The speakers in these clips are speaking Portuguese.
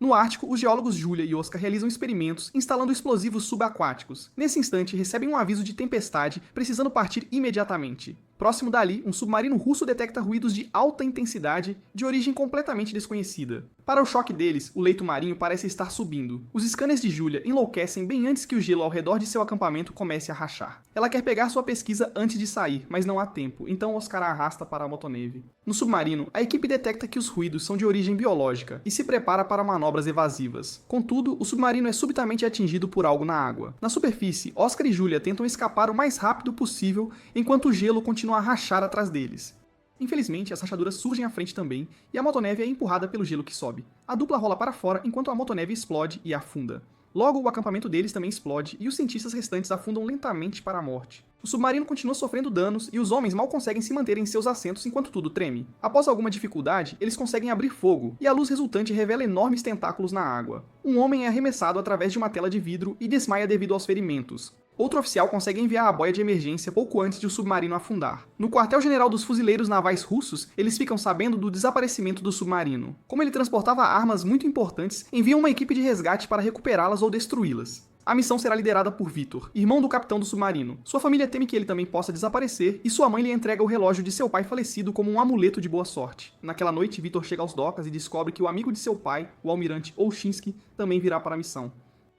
No Ártico, os geólogos Julia e Oscar realizam experimentos instalando explosivos subaquáticos. Nesse instante, recebem um aviso de tempestade, precisando partir imediatamente. Próximo dali, um submarino russo detecta ruídos de alta intensidade, de origem completamente desconhecida. Para o choque deles, o leito marinho parece estar subindo. Os scanners de Julia enlouquecem bem antes que o gelo ao redor de seu acampamento comece a rachar. Ela quer pegar sua pesquisa antes de sair, mas não há tempo, então Oscar a arrasta para a motoneve. No submarino, a equipe detecta que os ruídos são de origem biológica e se prepara para manobras evasivas. Contudo, o submarino é subitamente atingido por algo na água. Na superfície, Oscar e Julia tentam escapar o mais rápido possível, enquanto o gelo continua a rachar atrás deles. Infelizmente, as rachaduras surgem à frente também, e a motoneve é empurrada pelo gelo que sobe. A dupla rola para fora enquanto a motoneve explode e afunda. Logo, o acampamento deles também explode e os cientistas restantes afundam lentamente para a morte. O submarino continua sofrendo danos e os homens mal conseguem se manter em seus assentos enquanto tudo treme. Após alguma dificuldade, eles conseguem abrir fogo e a luz resultante revela enormes tentáculos na água. Um homem é arremessado através de uma tela de vidro e desmaia devido aos ferimentos. Outro oficial consegue enviar a boia de emergência pouco antes de o submarino afundar. No quartel-general dos fuzileiros navais russos, eles ficam sabendo do desaparecimento do submarino. Como ele transportava armas muito importantes, enviam uma equipe de resgate para recuperá-las ou destruí-las. A missão será liderada por Victor, irmão do capitão do submarino. Sua família teme que ele também possa desaparecer, e sua mãe lhe entrega o relógio de seu pai falecido como um amuleto de boa sorte. Naquela noite, Victor chega aos docas e descobre que o amigo de seu pai, o almirante Olshinsky, também virá para a missão.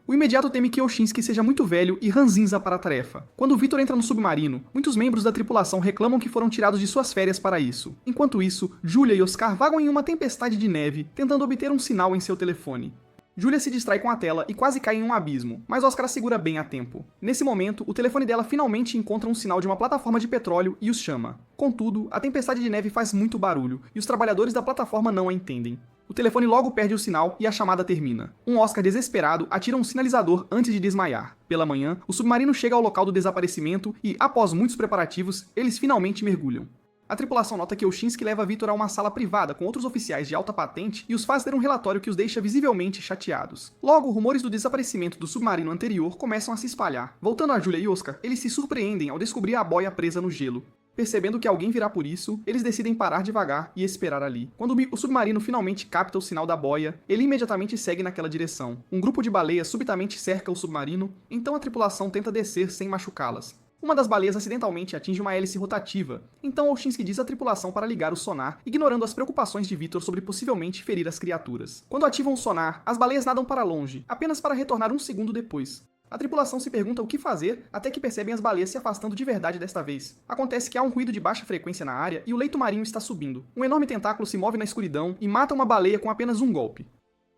O imediato teme que Olshinsky seja muito velho e ranzinza para a tarefa. Quando Victor entra no submarino, muitos membros da tripulação reclamam que foram tirados de suas férias para isso. Enquanto isso, Julia e Oscar vagam em uma tempestade de neve, tentando obter um sinal em seu telefone. Julia se distrai com a tela e quase cai em um abismo, mas Oscar a segura bem a tempo. Nesse momento, o telefone dela finalmente encontra um sinal de uma plataforma de petróleo e os chama. Contudo, a tempestade de neve faz muito barulho, e os trabalhadores da plataforma não a entendem. O telefone logo perde o sinal e a chamada termina. Um Oscar desesperado atira um sinalizador antes de desmaiar. Pela manhã, o submarino chega ao local do desaparecimento e, após muitos preparativos, eles finalmente mergulham. A tripulação nota que Olshinsky leva Victor a uma sala privada com outros oficiais de alta patente e os faz ler um relatório que os deixa visivelmente chateados. Logo, rumores do desaparecimento do submarino anterior começam a se espalhar. Voltando a Julia e Oscar, eles se surpreendem ao descobrir a boia presa no gelo. Percebendo que alguém virá por isso, eles decidem parar devagar e esperar ali. Quando o submarino finalmente capta o sinal da boia, ele imediatamente segue naquela direção. Um grupo de baleias subitamente cerca o submarino, então a tripulação tenta descer sem machucá-las. Uma das baleias acidentalmente atinge uma hélice rotativa, então Olshinsky diz à tripulação para ligar o sonar, ignorando as preocupações de Victor sobre possivelmente ferir as criaturas. Quando ativam o sonar, as baleias nadam para longe, apenas para retornar um segundo depois. A tripulação se pergunta o que fazer até que percebem as baleias se afastando de verdade desta vez. Acontece que há um ruído de baixa frequência na área e o leito marinho está subindo. Um enorme tentáculo se move na escuridão e mata uma baleia com apenas um golpe.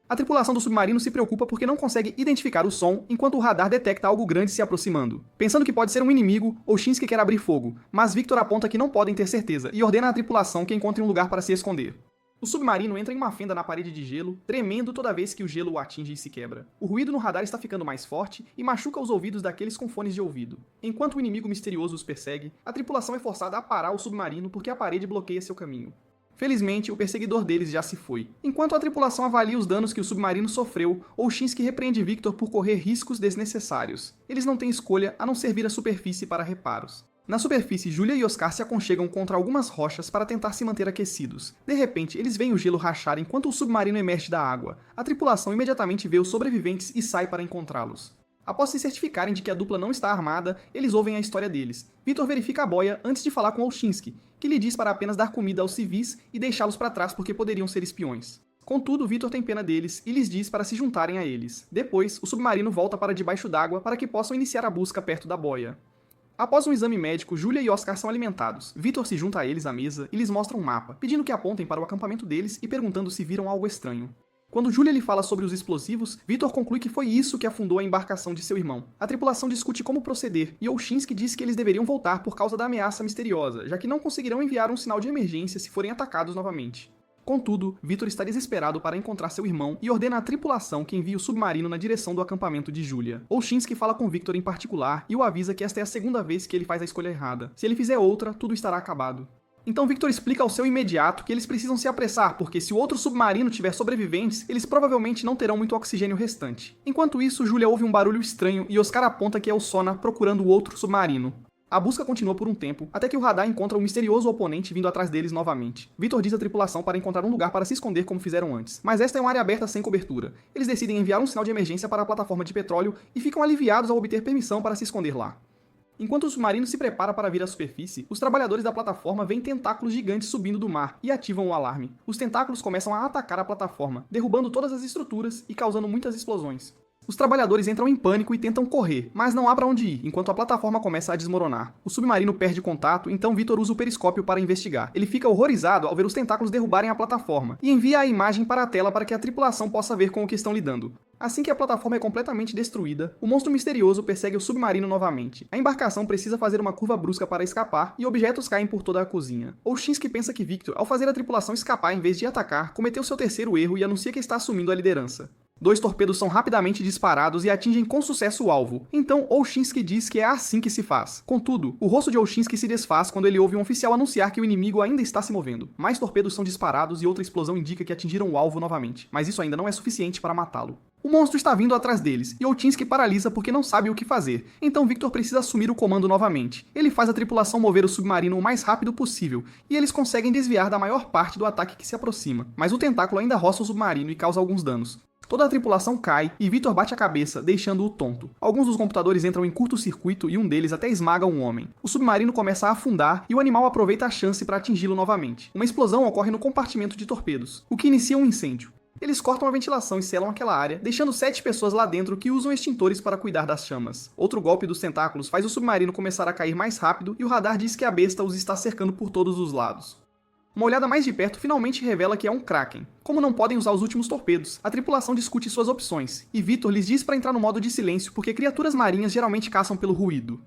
A tripulação do submarino se preocupa porque não consegue identificar o som enquanto o radar detecta algo grande se aproximando. Pensando que pode ser um inimigo, Olshinsky quer abrir fogo, mas Victor aponta que não podem ter certeza e ordena à tripulação que encontre um lugar para se esconder. O submarino entra em uma fenda na parede de gelo, tremendo toda vez que o gelo o atinge e se quebra. O ruído no radar está ficando mais forte e machuca os ouvidos daqueles com fones de ouvido. Enquanto o inimigo misterioso os persegue, a tripulação é forçada a parar o submarino porque a parede bloqueia seu caminho. Felizmente, o perseguidor deles já se foi. Enquanto a tripulação avalia os danos que o submarino sofreu, Olshinsky repreende Victor por correr riscos desnecessários. Eles não têm escolha a não servir a superfície para reparos. Na superfície, Julia e Oscar se aconchegam contra algumas rochas para tentar se manter aquecidos. De repente, eles veem o gelo rachar enquanto o submarino emerge da água. A tripulação imediatamente vê os sobreviventes e sai para encontrá-los. Após se certificarem de que a dupla não está armada, eles ouvem a história deles. Victor verifica a boia antes de falar com Olshinsky, que lhe diz para apenas dar comida aos civis e deixá-los para trás porque poderiam ser espiões. Contudo, Victor tem pena deles e lhes diz para se juntarem a eles. Depois, o submarino volta para debaixo d'água para que possam iniciar a busca perto da boia. Após um exame médico, Julia e Oscar são alimentados. Victor se junta a eles à mesa e lhes mostra um mapa, pedindo que apontem para o acampamento deles e perguntando se viram algo estranho. Quando Julia lhe fala sobre os explosivos, Victor conclui que foi isso que afundou a embarcação de seu irmão. A tripulação discute como proceder, e Olshinsky diz que eles deveriam voltar por causa da ameaça misteriosa, já que não conseguirão enviar um sinal de emergência se forem atacados novamente. Contudo, Victor está desesperado para encontrar seu irmão e ordena à tripulação que envie o submarino na direção do acampamento de Julia. Olshinsky fala com Victor em particular e o avisa que esta é a segunda vez que ele faz a escolha errada. Se ele fizer outra, tudo estará acabado. Então Victor explica ao seu imediato que eles precisam se apressar, porque se o outro submarino tiver sobreviventes, eles provavelmente não terão muito oxigênio restante. Enquanto isso, Julia ouve um barulho estranho e Oscar aponta que é o sonar procurando o outro submarino. A busca continua por um tempo, até que o radar encontra um misterioso oponente vindo atrás deles novamente. Victor diz à tripulação para encontrar um lugar para se esconder como fizeram antes, mas esta é uma área aberta sem cobertura. Eles decidem enviar um sinal de emergência para a plataforma de petróleo e ficam aliviados ao obter permissão para se esconder lá. Enquanto o submarino se prepara para vir à superfície, os trabalhadores da plataforma veem tentáculos gigantes subindo do mar e ativam o alarme. Os tentáculos começam a atacar a plataforma, derrubando todas as estruturas e causando muitas explosões. Os trabalhadores entram em pânico e tentam correr, mas não há para onde ir, enquanto a plataforma começa a desmoronar. O submarino perde contato, então Victor usa o periscópio para investigar. Ele fica horrorizado ao ver os tentáculos derrubarem a plataforma, e envia a imagem para a tela para que a tripulação possa ver com o que estão lidando. Assim que a plataforma é completamente destruída, o monstro misterioso persegue o submarino novamente. A embarcação precisa fazer uma curva brusca para escapar, e objetos caem por toda a cozinha. Olshinsky pensa que Victor, ao fazer a tripulação escapar em vez de atacar, cometeu seu terceiro erro e anuncia que está assumindo a liderança. 2 torpedos são rapidamente disparados e atingem com sucesso o alvo. Então, Olshinsky diz que é assim que se faz. Contudo, o rosto de Olshinsky se desfaz quando ele ouve um oficial anunciar que o inimigo ainda está se movendo. Mais torpedos são disparados e outra explosão indica que atingiram o alvo novamente, mas isso ainda não é suficiente para matá-lo. O monstro está vindo atrás deles, e Olshinsky paralisa porque não sabe o que fazer. Então Victor precisa assumir o comando novamente. Ele faz a tripulação mover o submarino o mais rápido possível, e eles conseguem desviar da maior parte do ataque que se aproxima. Mas o tentáculo ainda roça o submarino e causa alguns danos. Toda a tripulação cai e Victor bate a cabeça, deixando-o tonto. Alguns dos computadores entram em curto-circuito e um deles até esmaga um homem. O submarino começa a afundar e o animal aproveita a chance para atingi-lo novamente. Uma explosão ocorre no compartimento de torpedos, o que inicia um incêndio. Eles cortam a ventilação e selam aquela área, deixando 7 pessoas lá dentro que usam extintores para cuidar das chamas. Outro golpe dos tentáculos faz o submarino começar a cair mais rápido e o radar diz que a besta os está cercando por todos os lados. Uma olhada mais de perto finalmente revela que é um Kraken. Como não podem usar os últimos torpedos, a tripulação discute suas opções, e Victor lhes diz para entrar no modo de silêncio porque criaturas marinhas geralmente caçam pelo ruído.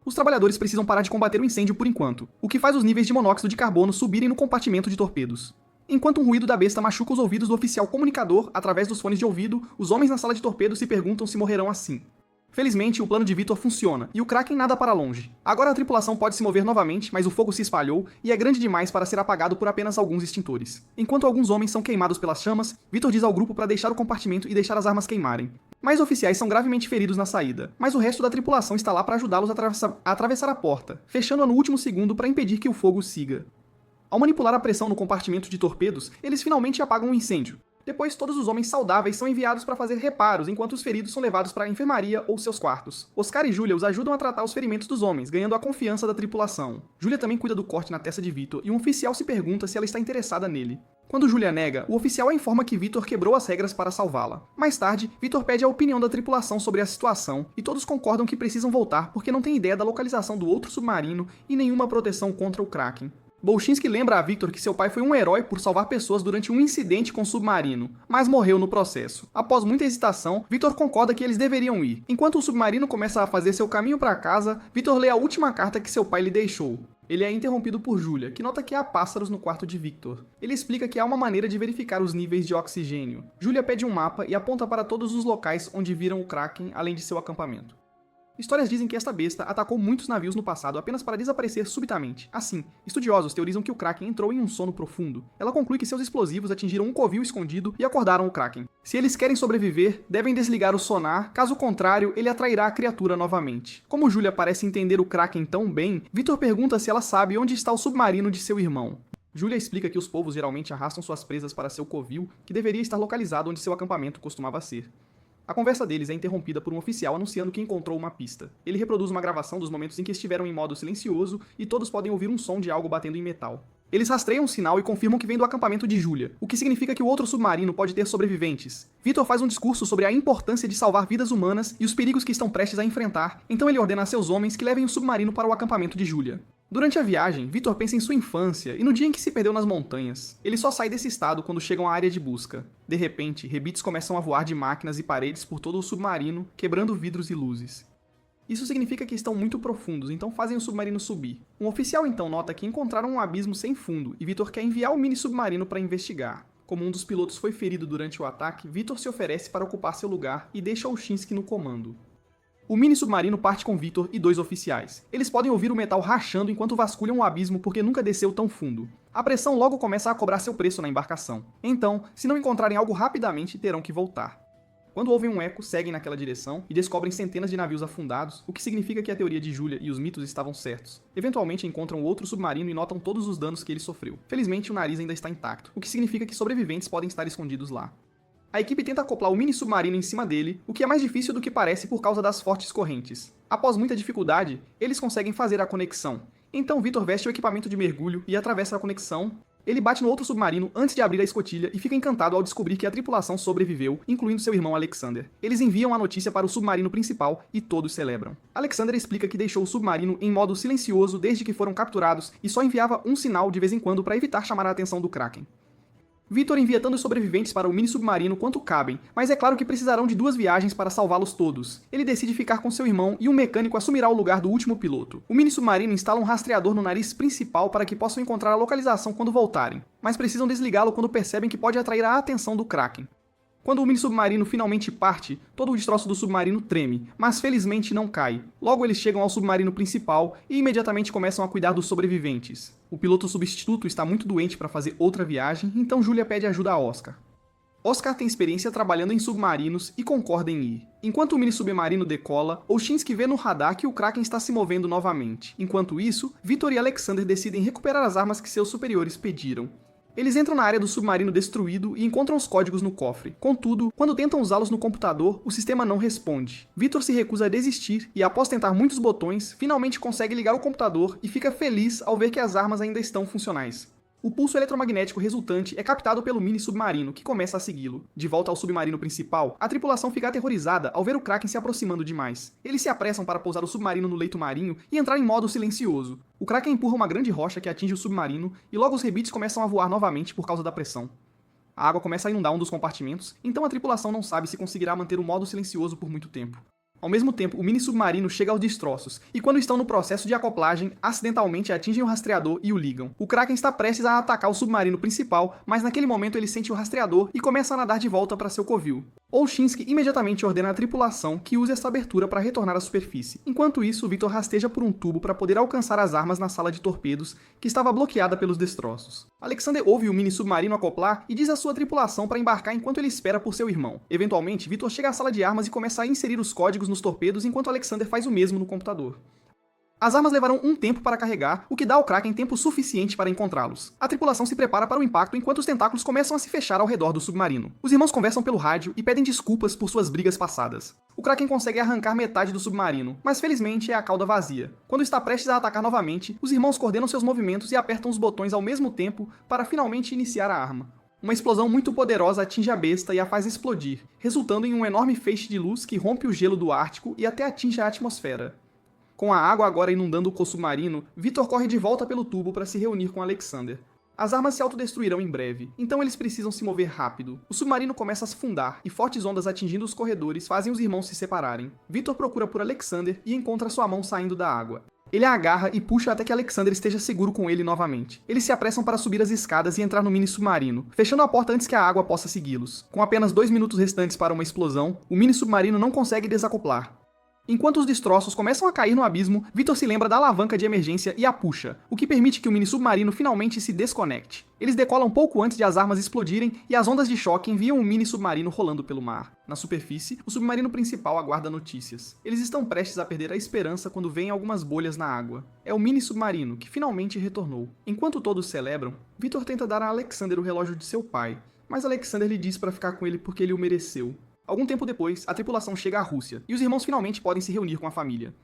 Os trabalhadores precisam parar de combater o incêndio por enquanto, o que faz os níveis de monóxido de carbono subirem no compartimento de torpedos. Enquanto um ruído da besta machuca os ouvidos do oficial comunicador através dos fones de ouvido, os homens na sala de torpedos se perguntam se morrerão assim. Felizmente, o plano de Victor funciona, e o Kraken nada para longe. Agora a tripulação pode se mover novamente, mas o fogo se espalhou e é grande demais para ser apagado por apenas alguns extintores. Enquanto alguns homens são queimados pelas chamas, Victor diz ao grupo para deixar o compartimento e deixar as armas queimarem. Mais oficiais são gravemente feridos na saída, mas o resto da tripulação está lá para ajudá-los a atravessar a porta, fechando-a no último segundo para impedir que o fogo siga. Ao manipular a pressão no compartimento de torpedos, eles finalmente apagam o incêndio. Depois, todos os homens saudáveis são enviados para fazer reparos, enquanto os feridos são levados para a enfermaria ou seus quartos. Oscar e Julia os ajudam a tratar os ferimentos dos homens, ganhando a confiança da tripulação. Julia também cuida do corte na testa de Victor, e um oficial se pergunta se ela está interessada nele. Quando Julia nega, o oficial a informa que Victor quebrou as regras para salvá-la. Mais tarde, Victor pede a opinião da tripulação sobre a situação, e todos concordam que precisam voltar porque não têm ideia da localização do outro submarino e nenhuma proteção contra o Kraken. Bolshinsky lembra a Victor que seu pai foi um herói por salvar pessoas durante um incidente com o submarino, mas morreu no processo. Após muita hesitação, Victor concorda que eles deveriam ir. Enquanto o submarino começa a fazer seu caminho para casa, Victor lê a última carta que seu pai lhe deixou. Ele é interrompido por Julia, que nota que há pássaros no quarto de Victor. Ele explica que há uma maneira de verificar os níveis de oxigênio. Julia pede um mapa e aponta para todos os locais onde viram o Kraken, além de seu acampamento. Histórias dizem que esta besta atacou muitos navios no passado apenas para desaparecer subitamente. Assim, estudiosos teorizam que o Kraken entrou em um sono profundo. Ela conclui que seus explosivos atingiram um covil escondido e acordaram o Kraken. Se eles querem sobreviver, devem desligar o sonar, caso contrário, ele atrairá a criatura novamente. Como Julia parece entender o Kraken tão bem, Victor pergunta se ela sabe onde está o submarino de seu irmão. Julia explica que os povos geralmente arrastam suas presas para seu covil, que deveria estar localizado onde seu acampamento costumava ser. A conversa deles é interrompida por um oficial anunciando que encontrou uma pista. Ele reproduz uma gravação dos momentos em que estiveram em modo silencioso e todos podem ouvir um som de algo batendo em metal. Eles rastreiam o sinal e confirmam que vem do acampamento de Julia, o que significa que o outro submarino pode ter sobreviventes. Victor faz um discurso sobre a importância de salvar vidas humanas e os perigos que estão prestes a enfrentar, então ele ordena a seus homens que levem o submarino para o acampamento de Julia. Durante a viagem, Victor pensa em sua infância e no dia em que se perdeu nas montanhas. Ele só sai desse estado quando chegam à área de busca. De repente, rebites começam a voar de máquinas e paredes por todo o submarino, quebrando vidros e luzes. Isso significa que estão muito profundos, então fazem o submarino subir. Um oficial então nota que encontraram um abismo sem fundo e Victor quer enviar o mini submarino para investigar. Como um dos pilotos foi ferido durante o ataque, Victor se oferece para ocupar seu lugar e deixa Olshinsky no comando. O mini submarino parte com Victor e 2 oficiais. Eles podem ouvir o metal rachando enquanto vasculham o abismo porque nunca desceu tão fundo. A pressão logo começa a cobrar seu preço na embarcação. Então, se não encontrarem algo rapidamente, terão que voltar. Quando ouvem um eco, seguem naquela direção e descobrem centenas de navios afundados, o que significa que a teoria de Julia e os mitos estavam certos. Eventualmente encontram outro submarino e notam todos os danos que ele sofreu. Felizmente, o nariz ainda está intacto, o que significa que sobreviventes podem estar escondidos lá. A equipe tenta acoplar o mini submarino em cima dele, o que é mais difícil do que parece por causa das fortes correntes. Após muita dificuldade, eles conseguem fazer a conexão. Então Victor veste o equipamento de mergulho e atravessa a conexão. Ele bate no outro submarino antes de abrir a escotilha e fica encantado ao descobrir que a tripulação sobreviveu, incluindo seu irmão Alexander. Eles enviam a notícia para o submarino principal e todos celebram. Alexander explica que deixou o submarino em modo silencioso desde que foram capturados e só enviava um sinal de vez em quando para evitar chamar a atenção do Kraken. Victor envia tanto os sobreviventes para o mini-submarino quanto cabem, mas é claro que precisarão de 2 viagens para salvá-los todos. Ele decide ficar com seu irmão e um mecânico assumirá o lugar do último piloto. O mini-submarino instala um rastreador no nariz principal para que possam encontrar a localização quando voltarem, mas precisam desligá-lo quando percebem que pode atrair a atenção do Kraken. Quando o mini-submarino finalmente parte, todo o destroço do submarino treme, mas felizmente não cai. Logo eles chegam ao submarino principal e imediatamente começam a cuidar dos sobreviventes. O piloto substituto está muito doente para fazer outra viagem, então Julia pede ajuda a Oscar. Oscar tem experiência trabalhando em submarinos e concorda em ir. Enquanto o mini-submarino decola, Olshinsky vê no radar que o Kraken está se movendo novamente. Enquanto isso, Victor e Alexander decidem recuperar as armas que seus superiores pediram. Eles entram na área do submarino destruído e encontram os códigos no cofre. Contudo, quando tentam usá-los no computador, o sistema não responde. Victor se recusa a desistir e, após tentar muitos botões, finalmente consegue ligar o computador e fica feliz ao ver que as armas ainda estão funcionais. O pulso eletromagnético resultante é captado pelo mini-submarino, que começa a segui-lo. De volta ao submarino principal, a tripulação fica aterrorizada ao ver o Kraken se aproximando demais. Eles se apressam para pousar o submarino no leito marinho e entrar em modo silencioso. O Kraken empurra uma grande rocha que atinge o submarino e logo os rebites começam a voar novamente por causa da pressão. A água começa a inundar um dos compartimentos, então a tripulação não sabe se conseguirá manter o modo silencioso por muito tempo. Ao mesmo tempo, o mini-submarino chega aos destroços, e quando estão no processo de acoplagem, acidentalmente atingem o rastreador e o ligam. O Kraken está prestes a atacar o submarino principal, mas naquele momento ele sente o rastreador e começa a nadar de volta para seu covil. Olshinsky imediatamente ordena à tripulação que use essa abertura para retornar à superfície. Enquanto isso, Victor rasteja por um tubo para poder alcançar as armas na sala de torpedos, que estava bloqueada pelos destroços. Alexander ouve o mini-submarino acoplar e diz à sua tripulação para embarcar enquanto ele espera por seu irmão. Eventualmente, Victor chega à sala de armas e começa a inserir os códigos nos torpedos enquanto Alexander faz o mesmo no computador. As armas levarão um tempo para carregar, o que dá ao Kraken tempo suficiente para encontrá-los. A tripulação se prepara para o impacto enquanto os tentáculos começam a se fechar ao redor do submarino. Os irmãos conversam pelo rádio e pedem desculpas por suas brigas passadas. O Kraken consegue arrancar metade do submarino, mas felizmente é a cauda vazia. Quando está prestes a atacar novamente, os irmãos coordenam seus movimentos e apertam os botões ao mesmo tempo para finalmente iniciar a arma. Uma explosão muito poderosa atinge a besta e a faz explodir, resultando em um enorme feixe de luz que rompe o gelo do Ártico e até atinge a atmosfera. Com a água agora inundando o submarino, Victor corre de volta pelo tubo para se reunir com Alexander. As armas se autodestruirão em breve, então eles precisam se mover rápido. O submarino começa a se afundar e fortes ondas atingindo os corredores fazem os irmãos se separarem. Victor procura por Alexander e encontra sua mão saindo da água. Ele a agarra e puxa até que Alexander esteja seguro com ele novamente. Eles se apressam para subir as escadas e entrar no mini-submarino, fechando a porta antes que a água possa segui-los. Com apenas 2 minutos restantes para uma explosão, o mini-submarino não consegue desacoplar. Enquanto os destroços começam a cair no abismo, Victor se lembra da alavanca de emergência e a puxa, o que permite que o mini-submarino finalmente se desconecte. Eles decolam pouco antes de as armas explodirem e as ondas de choque enviam o mini-submarino rolando pelo mar. Na superfície, o submarino principal aguarda notícias. Eles estão prestes a perder a esperança quando veem algumas bolhas na água. É o mini-submarino, que finalmente retornou. Enquanto todos celebram, Victor tenta dar a Alexander o relógio de seu pai, mas Alexander lhe diz para ficar com ele porque ele o mereceu. Algum tempo depois, a tripulação chega à Rússia, e os irmãos finalmente podem se reunir com a família.